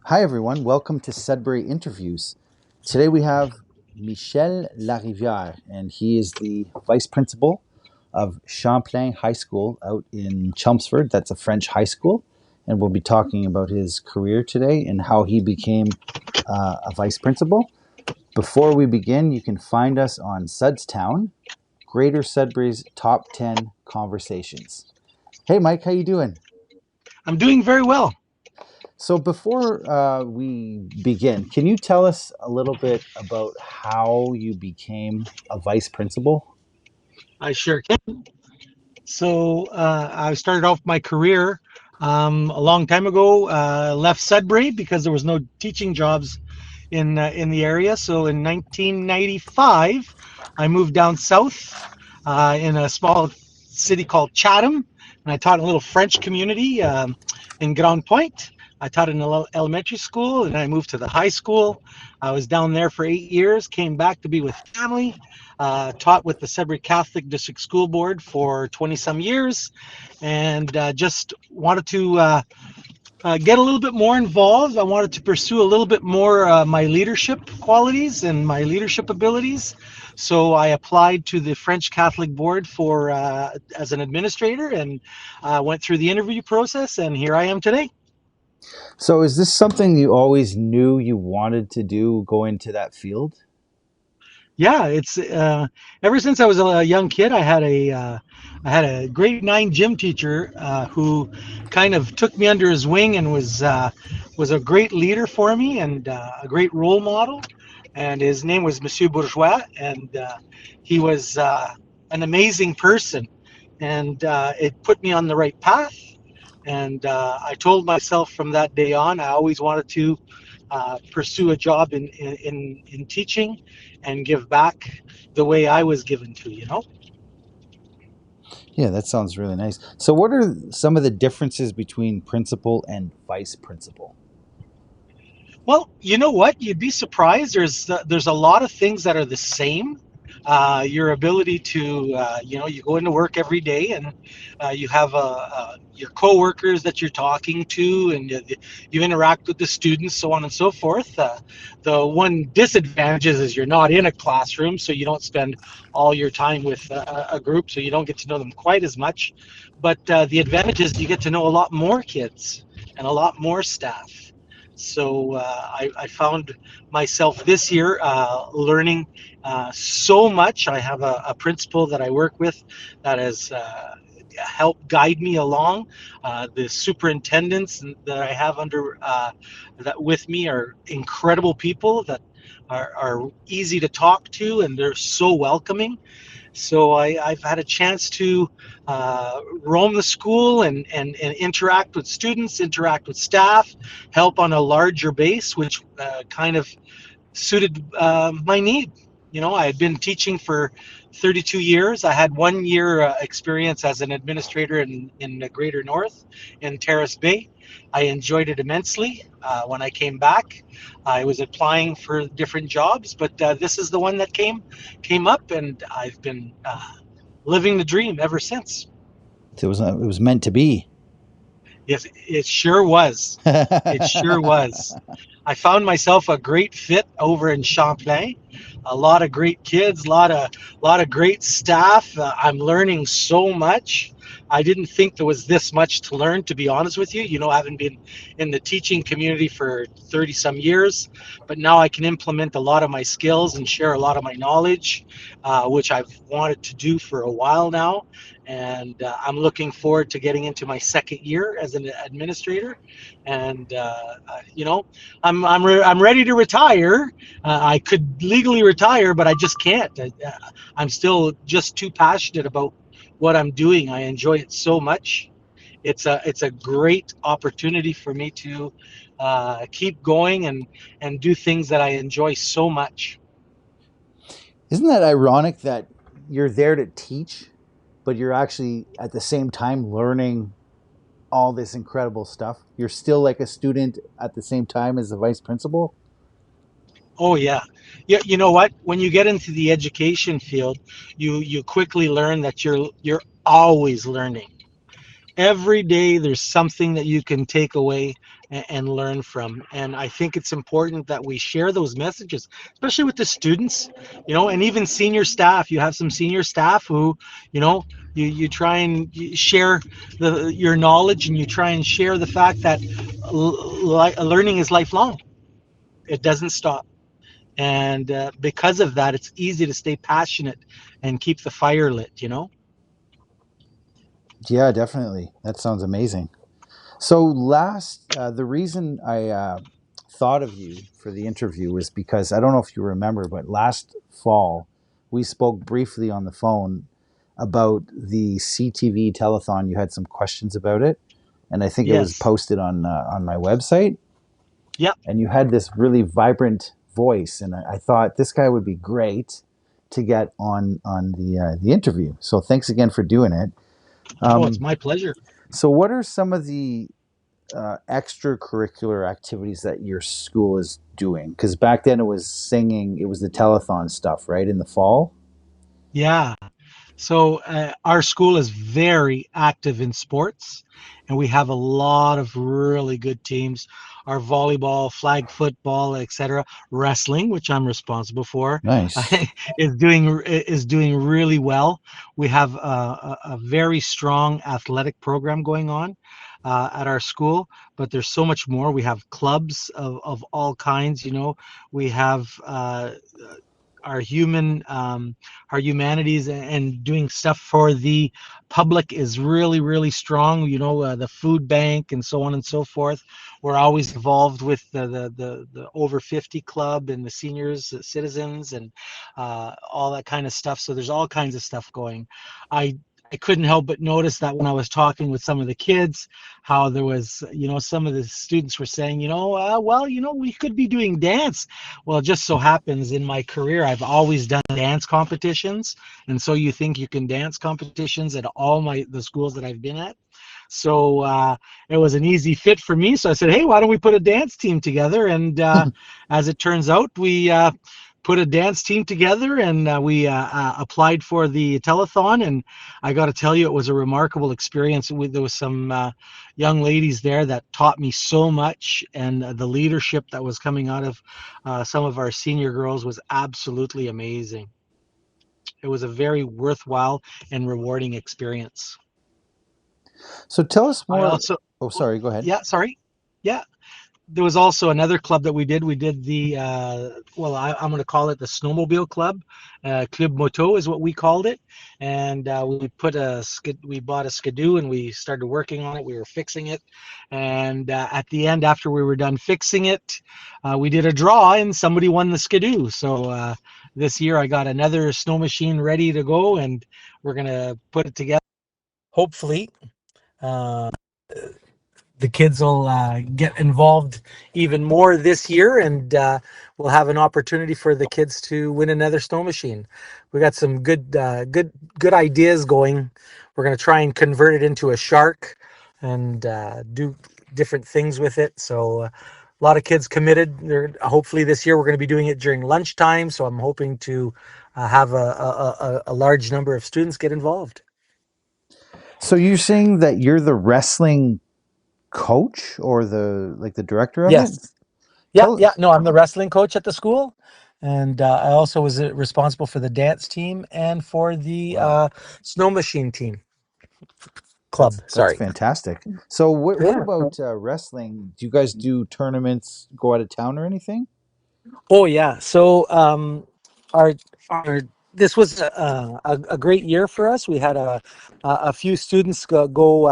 Hi, everyone. Welcome to Sudbury Interviews. Today we have Michel Lariviere, and he is the vice principal of Champlain High School out in Chelmsford. That's a French high school. And we'll be talking about his career today and how he became a vice principal. Before we begin, you can find us on Sudstown, Greater Sudbury's top 10 conversations. Hey, Mike, how you doing? I'm doing very well. So before we begin, can you tell us a little bit about how you became a vice principal? I sure can. I started off my career a long time ago. Left Sudbury because there was no teaching jobs in the area. So in 1995, I moved down south in a small city called Chatham, and I taught in a little French community in Grand Point. I taught in an elementary school, and I moved to the high school. I was down there for 8 years. Came back to be with family. Taught with the Sudbury Catholic District School Board for 20 some years, and just wanted to get a little bit more involved. I wanted to pursue a little bit more my leadership qualities and my leadership abilities. So I applied to the French Catholic Board for as an administrator and went through the interview process, and here I am today. So is this something you always knew you wanted to do, go into that field? Yeah, it's ever since I was a young kid, I had a grade nine gym teacher who kind of took me under his wing and was a great leader for me and a great role model. And his name was Monsieur Bourgeois, and he was an amazing person, and it put me on the right path. And I told myself from that day on, I always wanted to pursue a job in teaching and give back the way I was given to, you know? Yeah, that sounds really nice. So what are some of the differences between principal and vice principal? Well, you know what? You'd be surprised. There's a lot of things that are the same. Your ability to, you go into work every day and you have your coworkers that you're talking to, and you interact with the students, so on and so forth. The one disadvantage is you're not in a classroom, so you don't spend all your time with a group, so you don't get to know them quite as much. But the advantage is you get to know a lot more kids and a lot more staff. So I found myself this year learning so much. I have a principal that I work with that has helped guide me along. The superintendents that I have under that with me are incredible people that are easy to talk to, and they're so welcoming. So I've had a chance to roam the school and interact with students, interact with staff, help on a larger base, which kind of suited my need. You know, I had been teaching for 32 years. I had 1 year experience as an administrator in the Greater North in Terrace Bay. I enjoyed it immensely. When I came back, I was applying for different jobs, but this is the one that came up, and I've been living the dream ever since. It was meant to be. Yes, it sure was. It sure was. I found myself a great fit over in Champlain. A lot of great kids, a lot of great staff. I'm learning so much. I didn't think there was this much to learn, to be honest with you. You know, I haven't been in the teaching community for 30 some years, but now I can implement a lot of my skills and share a lot of my knowledge, which I've wanted to do for a while now. And I'm looking forward to getting into my second year as an administrator. And I'm ready to retire. I could legally retire, but I just can't. I'm still just too passionate about what I'm doing. I enjoy it so much. It's a great opportunity for me to keep going and do things that I enjoy so much. Isn't that ironic that you're there to teach, but you're actually at the same time learning all this incredible stuff? You're still like a student at the same time as the vice principal? Oh yeah. Yeah, you know what? When you get into the education field, you quickly learn that you're always learning. Every day there's something that you can take away and learn from. And I think it's important that we share those messages, especially with the students, and even senior staff. You have some senior staff who, you know, you try and share your knowledge, and you try and share the fact that learning is lifelong. It doesn't stop. And because of that, it's easy to stay passionate and keep the fire lit. Yeah, definitely. That sounds amazing. So the reason I thought of you for the interview was because I don't know if you remember, but last fall we spoke briefly on the phone about the CTV telethon. You had some questions about it, and I think it was Yes. posted on my website. Yep. And you had this really vibrant voice, and I thought this guy would be great to get on the interview. So thanks again for doing it. Oh, it's Um, my pleasure. so what are some of the extracurricular activities that your school is doing? Because back then it was singing, it was the telethon stuff, right? In the fall. Yeah. So our school is very active in sports, and we have a lot of really good teams. Our volleyball, flag football, etc., wrestling, which I'm responsible for, Nice. is doing really well. We have a very strong athletic program going on at our school, but there's so much more. We have clubs of all kinds. We have our our humanities, and doing stuff for the public is really, really strong. The food bank and so on and so forth. We're always involved with the over 50 club and the seniors, citizens, and all that kind of stuff. So there's all kinds of stuff going. I couldn't help but notice that when I was talking with some of the kids, how there was, some of the students were saying, well, we could be doing dance. Well, it just so happens in my career, I've always done dance competitions. And so you think you can dance competitions at all the schools that I've been at. So it was an easy fit for me. So I said, hey, why don't we put a dance team together? And as it turns out, we put a dance team together, and we applied for the telethon. And I got to tell you, it was a remarkable experience. There was some young ladies there that taught me so much, and the leadership that was coming out of some of our senior girls was absolutely amazing. It was a very worthwhile and rewarding experience. So tell us I more. also, Oh, sorry. Go ahead. yeah, sorry. Yeah, there was also another club that we did. We did the well, I'm going to call it the snowmobile club. Club Moto is what we called it, and we bought a skidoo, and we started working on it. We were fixing it, and at the end, after we were done fixing it, we did a draw, and somebody won the skidoo. So this year, I got another snow machine ready to go, and we're going to put it together. Hopefully. Uh, the kids will get involved even more this year, and we'll have an opportunity for the kids to win another snow machine. We got some good ideas going. We're going to try and convert it into a shark, and do different things with it. So a lot of kids committed. Hopefully this year we're going to be doing it during lunchtime. So I'm hoping to have a large number of students get involved. So you're saying that you're the wrestling coach or the director of it? Yes. Yeah, Tell yeah. No, I'm the wrestling coach at the school, and I also was responsible for the dance team and for the Wow. snow machine team That's club. that's Sorry. fantastic. So what Yeah. about wrestling? Do you guys do tournaments, go out of town or anything? Oh yeah. So our our this was a great year for us. We had a few students go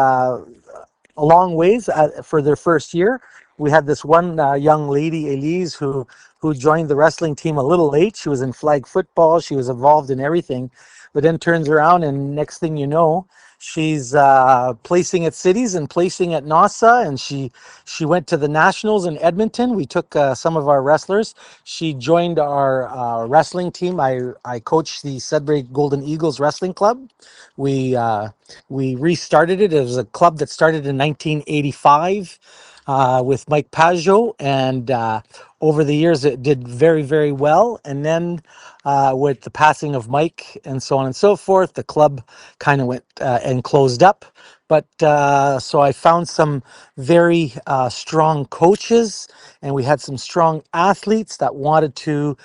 a long ways for their first year. We had this one young lady, Elise, who joined the wrestling team a little late. She was in flag football. She was involved in everything, but then turns around, and next thing you know, she's placing at cities and placing at NASA, and she went to the nationals in Edmonton. We took some of our wrestlers. She joined our wrestling team. I coached the Sudbury Golden Eagles Wrestling Club. We uh, we restarted it. It was a club that started in 1985 with Mike Pajot, and over the years it did very, very well. And then with the passing of Mike and so on and so forth, the club kind of went and closed up. But so I found some very strong coaches, and we had some strong athletes that wanted to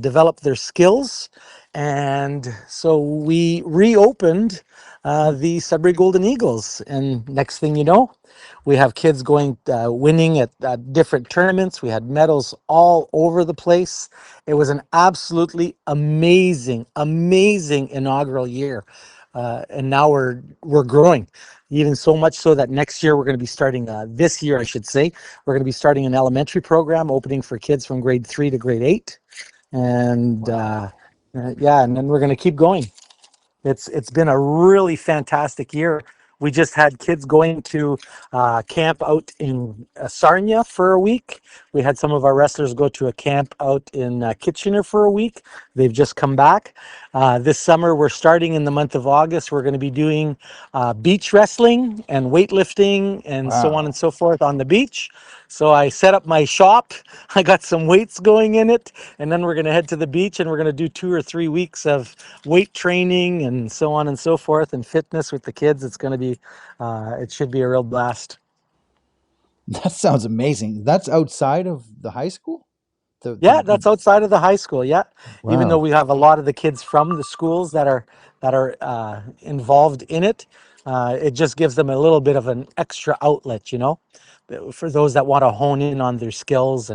develop their skills. And so we reopened the Sudbury Golden Eagles. And next thing you know, we have kids going winning at different tournaments. We had medals all over the place. It was an absolutely amazing, amazing inaugural year. And now we're growing, even so much so that next year we're going to be starting. This year, I should say, we're going to be starting an elementary program, opening for kids from grade 3 to grade 8, and Wow. yeah, and then we're going to keep going. It's been a really fantastic year. We just had kids going to camp out in Sarnia for a week. We had some of our wrestlers go to a camp out in Kitchener for a week. They've just come back. This summer, we're starting in the month of August. We're going to be doing beach wrestling and weightlifting and so on and Wow. so forth on the beach. So I set up my shop. I got some weights going in it, and then we're going to head to the beach and we're going to do 2 or 3 weeks of weight training and so on and so forth and fitness with the kids. It's going to be, it should be a real blast. That sounds amazing. That's outside of the high school? Yeah, that's outside of the high school. Yeah, even though Wow. we have a lot of the kids from the schools that are involved in it, it just gives them a little bit of an extra outlet, for those that want to hone in on their skills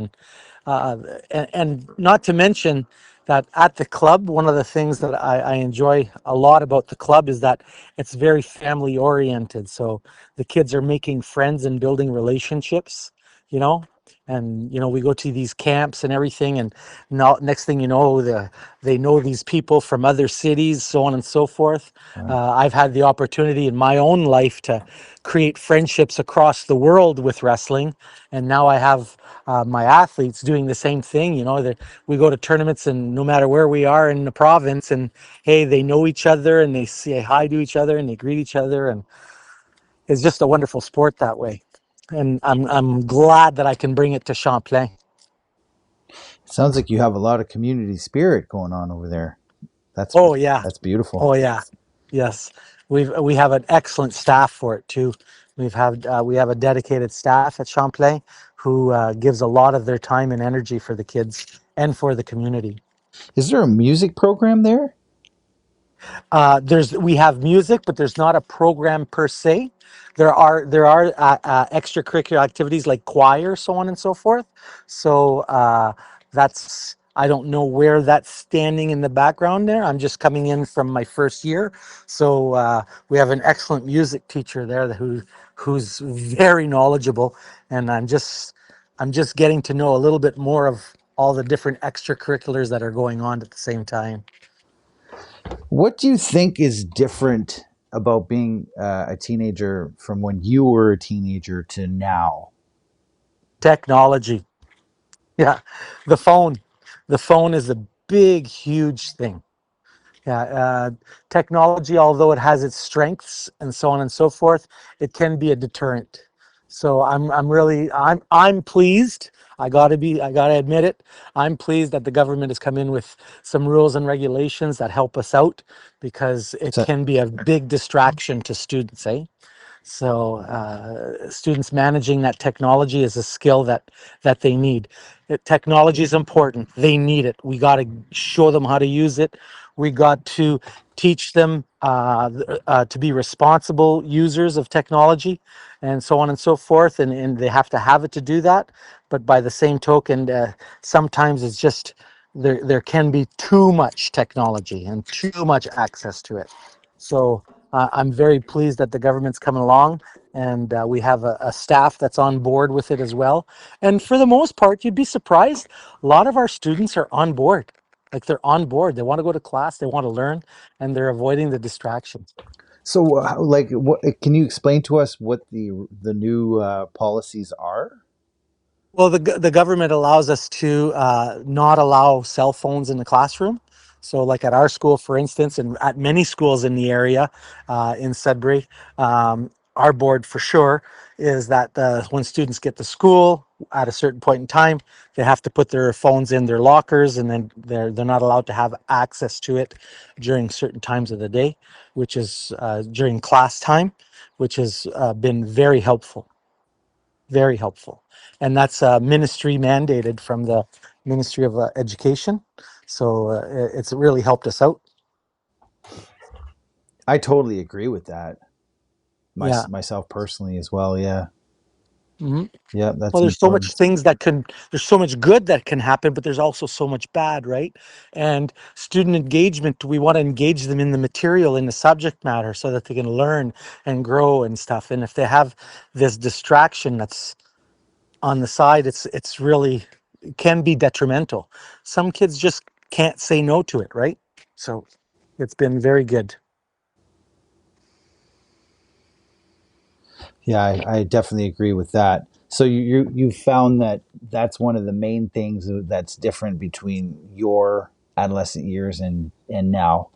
uh, and not to mention that at the club, one of the things that I enjoy a lot about the club is that it's very family oriented. So the kids are making friends and building relationships, you know, and we go to these camps and everything, and now next thing you know, they know these people from other cities, so on and so forth. Wow. I've had the opportunity in my own life to create friendships across the world with wrestling, and now I have my athletes doing the same thing. That we go to tournaments, and no matter where we are in the province, and hey, they know each other and they say hi to each other and they greet each other, and it's just a wonderful sport that way. And I'm glad that I can bring it to Champlain. Sounds like you have a lot of community spirit going on over there. That's Oh yeah, that's beautiful. oh yeah, yes. We have an excellent staff for it too. We have a dedicated staff at Champlain who gives a lot of their time and energy for the kids and for the community. Is there a music program there? We have music, but there's not a program per se. There are extracurricular activities like choir, so on and so forth. So that's I don't know where that's standing in the background there. I'm just coming in from my first year, so we have an excellent music teacher there who's very knowledgeable, and I'm just getting to know a little bit more of all the different extracurriculars that are going on at the same time. What do you think is different about being a teenager from when you were a teenager to now? Technology. Yeah, the phone. The phone is a big, huge thing. Yeah, technology, although it has its strengths and so on and so forth, it can be a deterrent. So I'm pleased. I gotta admit it. I'm pleased that the government has come in with some rules and regulations that help us out because it So, can be a big distraction to students, eh? So students managing that technology is a skill that they need. Technology is important. They need it. We got to show them how to use it. We got to teach them to be responsible users of technology, and so on and so forth. And they have to have it to do that. But by the same token, sometimes it's just there can be too much technology and too much access to it. So I'm very pleased that the government's coming along, and we have a staff that's on board with it as well. And for the most part, you'd be surprised. A lot of our students are on board. Like they're on board. They want to go to class. They want to learn, and they're avoiding the distractions. like, what can you explain to us what the new policies are? Well, the government allows us to not allow cell phones in the classroom. So, like at our school, for instance, and at many schools in the area in Sudbury, our board for sure is that when students get to school at a certain point in time, they have to put their phones in their lockers, and then they're not allowed to have access to it during certain times of the day, which is during class time. which has been very helpful, very helpful. And that's ministry mandated from the Ministry of Education. So it's really helped us out. I totally agree with that. Yeah. Myself personally as well. Yeah. hmm Yeah, Well, that's there's so important. much things that can, there's so much good that can happen, but there's also so much bad, right? And student engagement, we want to engage them in the material, in the subject matter, so that they can learn and grow and stuff. And if they have this distraction that's on the side, it's really, it can be detrimental. Some kids just can't say no to it, right? So it's been very good. Yeah, I definitely agree with that. So you found that that's one of the main things that's different between your adolescent years and now.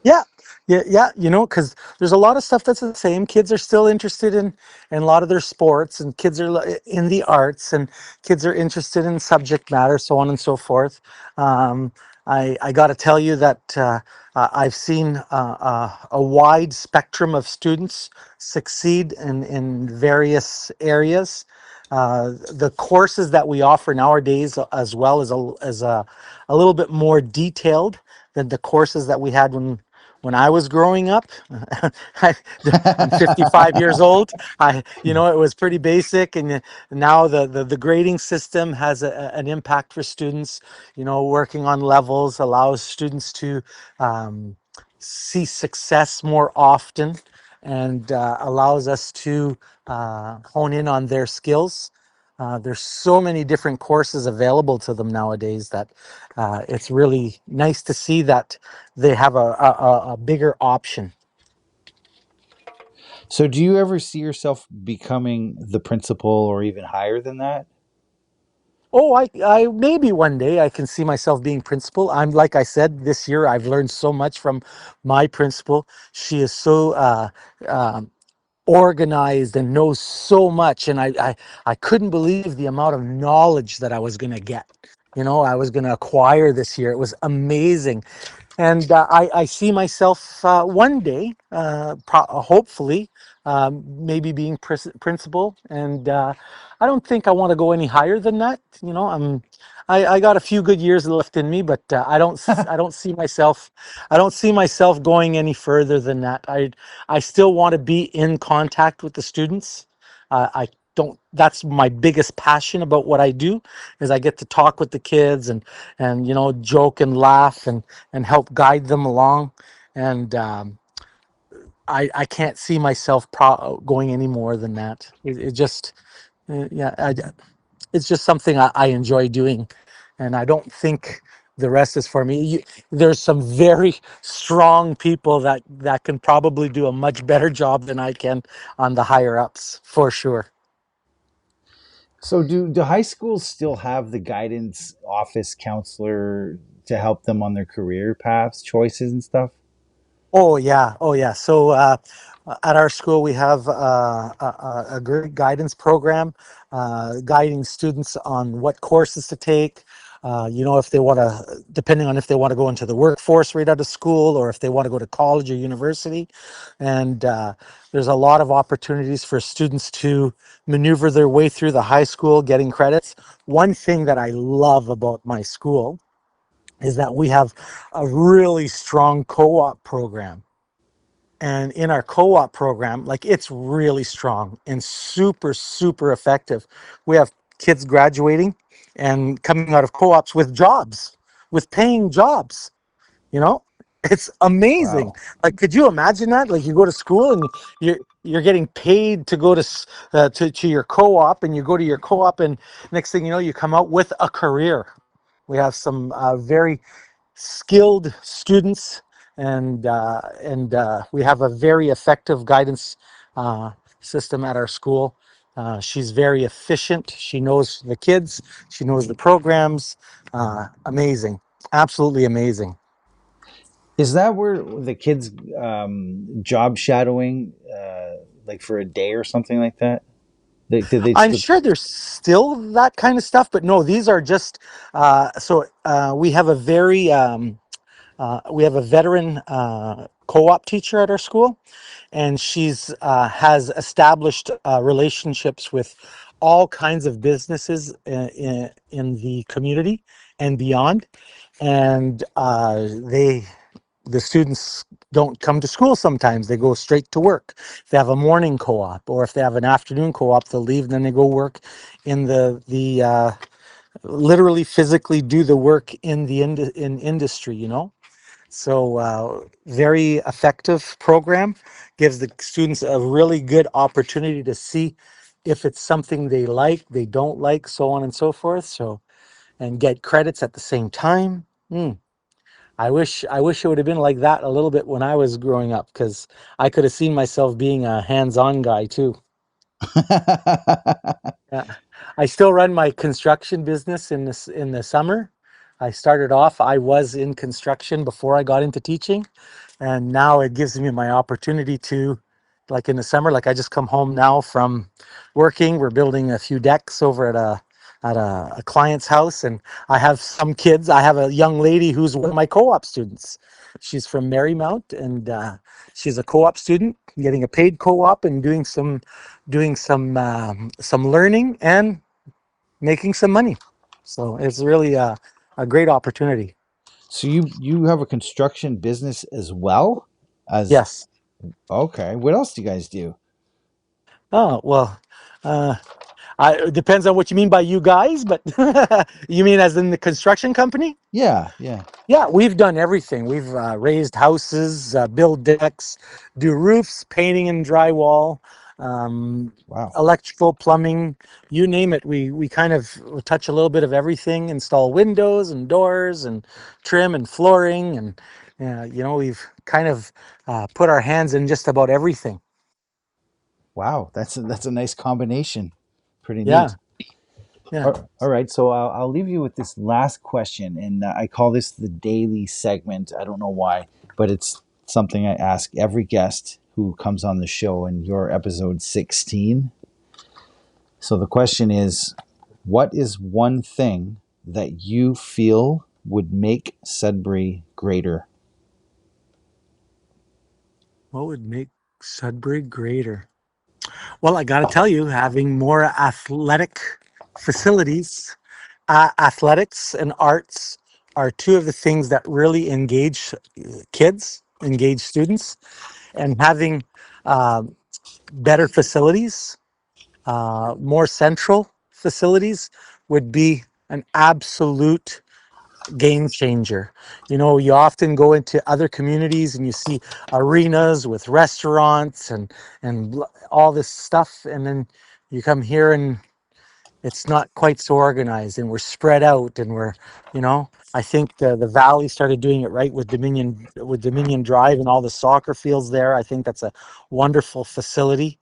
Yeah, yeah. Because there's a lot of stuff that's the same. Kids are still interested in a lot of their sports, and kids are in the arts, and kids are interested in subject matter, so on and so forth. Um, I got to tell you that I've seen a wide spectrum of students succeed in various areas. The courses that we offer nowadays, as well as a little bit more detailed than the courses that we had when I was growing up. I, I'm 55 years old. It was pretty basic, and now the grading system has an impact for students. Working on levels allows students to um, see success more often, and allows us to hone in on their skills. There's so many different courses available to them nowadays that it's really nice to see that they have a bigger option. So do you ever see yourself becoming the principal or even higher than that? Oh, I maybe one day I can see myself being principal. I'm like I said, this year I've learned so much from my principal. She is so um organized and knows so much, and I couldn't believe the amount of knowledge that I was going to get. I was going to acquire this year. It was amazing. And I see myself one day, hopefully, maybe being principal. And I don't think I want to go any higher than that. I got a few good years left in me, but I don't see myself, going any further than that. I still want to be in contact with the students. I don't. That's my biggest passion about what I do, is I get to talk with the kids and joke and laugh and help guide them along. And I can't see myself going any more than that. It just, yeah, it's just something I enjoy doing. And I don't think the rest is for me. There's some very strong people that can probably do a much better job than I can on the higher ups, for sure. So do high schools still have the guidance office counselor to help them on their career paths, choices and stuff? Oh yeah, oh yeah. So at our school we have a great guidance program, guiding students on what courses to take. If they want to, depending on if they want to go into the workforce right out of school, or if they want to go to college or university. And there's a lot of opportunities for students to maneuver their way through the high school, getting credits. One thing that I love about my school is that we have a really strong co-op program. And in our co-op program, like, it's really strong and super, super effective. We have kids graduating and coming out of co-ops with jobs, with paying jobs, you know? It's amazing. Wow. Like, could you imagine that? Like, you go to school and you're getting paid to go to your co-op, and you go to your co-op, and next thing you know, you come out with a career. We have some very skilled students, and we have a very effective guidance uh, system at our school. She's very efficient. She knows the kids. She knows the programs. Amazing, absolutely amazing. Is that where the kids job shadowing, like for a day or something like that? Did they I'm still? sure there's still that kind of stuff, but no, these are just we have a very We have a veteran co-op teacher at our school, and she's has established relationships with all kinds of businesses in the community and beyond. And the students don't come to school sometimes. They go straight to work. If they have a morning co-op or if they have an afternoon co-op, they'll leave and then they go work in the literally physically do the work in the in industry, you know. So very effective program, gives the students a really good opportunity to see if it's something they like, they don't like, so on and so forth. So and get credits at the same time. I wish it would have been like that a little bit when I was growing up, because I could have seen myself being a hands-on guy too. Yeah. I still run my construction business in the summer. I started off, I was in construction before I got into teaching, and now it gives me my opportunity to, like in the summer, like I just come home now from working. We're building a few decks over at a client's house, and I have some kids. I have a young lady who's one of my co-op students. She's from Marymount, and she's a co-op student, getting a paid co-op and doing some learning and making some money. So it's really a great opportunity. So you have a construction business as well as Yes. okay. What else do you guys do? Oh well, uh, it depends on what you mean by you guys, but you mean as in the construction company? Yeah, yeah. Yeah, we've done everything. We've raised houses, build decks, do roofs, painting and drywall, um, Wow. electrical, plumbing, you name it. We kind of touch a little bit of everything, install windows and doors and trim and flooring. And, we've kind of put our hands in just about everything. Wow, that's a nice combination. Pretty Yeah, neat. yeah. All right, so I'll leave you with this last question, and I call this the daily segment. I don't know why, but it's something I ask every guest who comes on the show, and you're episode 16. So the question is, what is one thing that you feel would make Sudbury greater? What would make Sudbury greater? Well, I got to tell you, having more athletic facilities, athletics and arts are two of the things that really engage kids, engage students, and having uh, better facilities, more central facilities would be an absolute game changer. You know, you often go into other communities and you see arenas with restaurants and all this stuff, and then you come here and it's not quite so organized, and we're spread out, and I think the valley started doing it right with Dominion Drive and all the soccer fields there. I think that's a wonderful facility.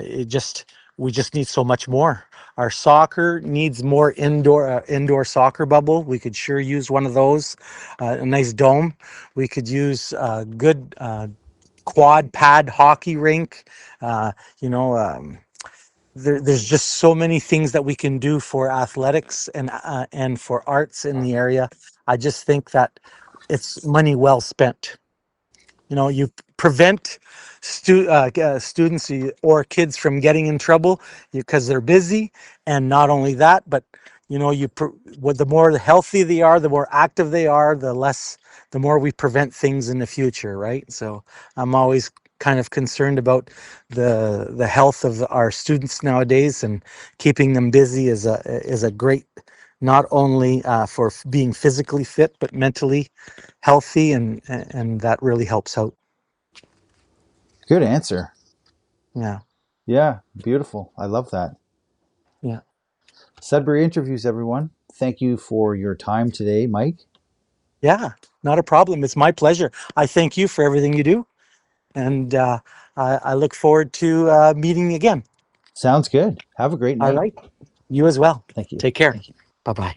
It just We just need so much more. Our soccer needs more indoor soccer bubble. We could sure use one of those. A nice dome. We could use good quad pad hockey rink. uh, you know um, there's just so many things that we can do for athletics and for arts in the area. I just think that it's money well spent. You prevent students or kids from getting in trouble because they're busy, and not only that, but the more healthy they are, the more active they are, the more we prevent things in the future, right? So I'm always kind of concerned about the health of our students nowadays, and keeping them busy is a great, not only for being physically fit but mentally healthy, and that really helps out. Good answer. Yeah, Yeah, beautiful. I love that. yeah, Sudbury Interviews, everyone. Thank you for your time today, Mike. yeah. Not a problem. It's my pleasure. I thank you for everything you do, and I look forward to meeting again. Sounds good. Have a great All night. right. You as well. Thank you. Take care. Bye bye.